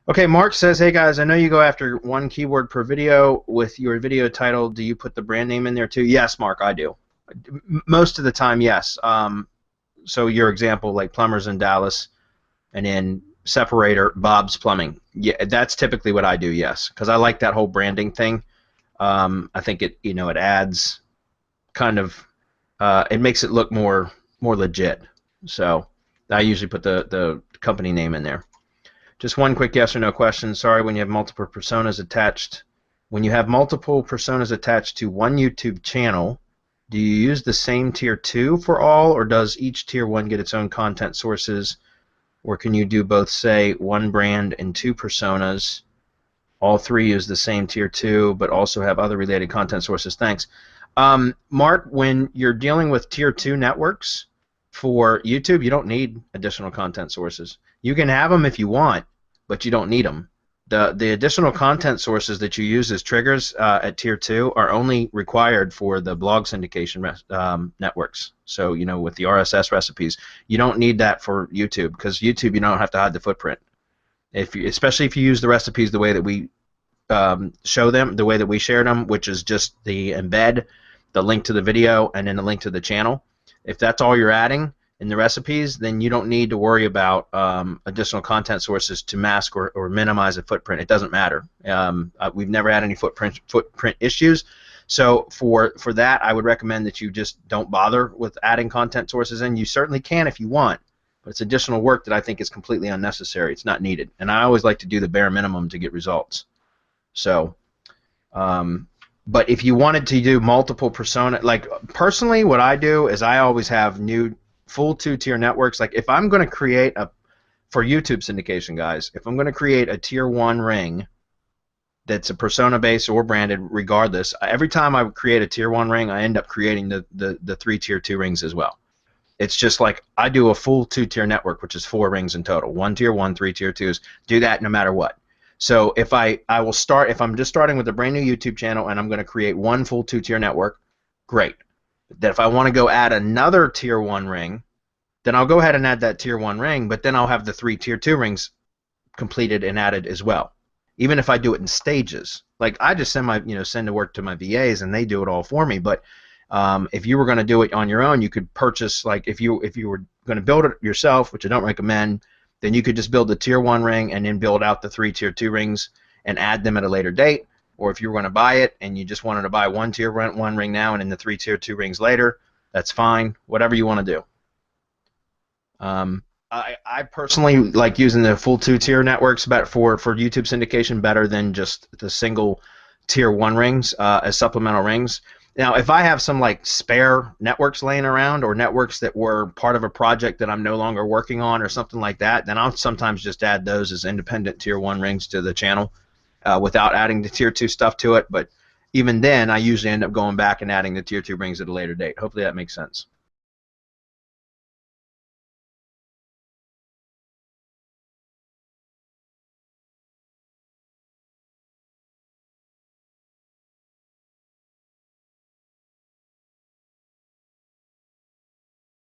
Okay, Mark says, hey guys, I know you go after one keyword per video. With your video title, do you put the brand name in there too? Yes, Mark, I do. Most of the time, yes. So your example, like plumbers in Dallas, and then separator, Bob's Plumbing. Yeah, that's typically what I do, yes, because I like that whole branding thing. I think it adds kind of, it makes it look more legit. So I usually put the company name in there. Just one quick yes or no question. Sorry, when you have multiple personas attached, to one YouTube channel, do you use the same tier 2 for all, or does each tier 1 get its own content sources, or can you do both, say, one brand and two personas? All three use the same tier 2, but also have other related content sources. Thanks. Mark, when you're dealing with tier 2 networks for YouTube, you don't need additional content sources. You can have them if you want, but you don't need them. The additional content sources that you use as triggers at tier 2 are only required for the blog syndication networks. So, with the RSS recipes, you don't need that for YouTube, because YouTube, you don't have to hide the footprint. Especially if you use the recipes the way that we show them, the way that we shared them, which is just the embed, the link to the video, and then the link to the channel. If that's all you're adding in the recipes, then you don't need to worry about additional content sources to mask or minimize a footprint. It doesn't matter. We've never had any footprint issues. So for that, I would recommend that you just don't bother with adding content sources in. You certainly can if you want, but it's additional work that I think is completely unnecessary. It's not needed. And I always like to do the bare minimum to get results. So, but if you wanted to do multiple persona, like personally, what I do is I always have new full 2-tier networks. Like if I'm going to create for YouTube syndication, guys, if I'm going to create a tier 1 ring that's a persona based or branded, regardless, every time I create a tier 1 ring, I end up creating the 3 tier 2 rings as well. It's just like I do a full 2-tier network, which is 4 rings in total. 1 tier 1, 3 tier 2s. Do that no matter what. So if I will start, if I'm just starting with a brand new YouTube channel and I'm going to create one full 2-tier network, great. Then if I want to go add another tier 1 ring, then I'll go ahead and add that tier 1 ring, but then I'll have the 3 tier 2 rings completed and added as well. Even if I do it in stages. Like I just send the work to my VAs and they do it all for me. But if you were going to do it on your own, you could purchase, like if you were going to build it yourself, which I don't recommend, then you could just build the tier 1 ring and then build out the 3 tier 2 rings and add them at a later date. Or if you were going to buy it and you just wanted to buy one tier 1 ring now and then the 3 tier 2 rings later, that's fine. Whatever you want to do. I personally like using the full 2-tier networks for YouTube syndication better than just the single tier 1 rings as supplemental rings. Now, if I have some like spare networks laying around or networks that were part of a project that I'm no longer working on or something like that, then I'll sometimes just add those as independent tier 1 rings to the channel without adding the tier 2 stuff to it. But even then, I usually end up going back and adding the tier 2 rings at a later date. Hopefully that makes sense.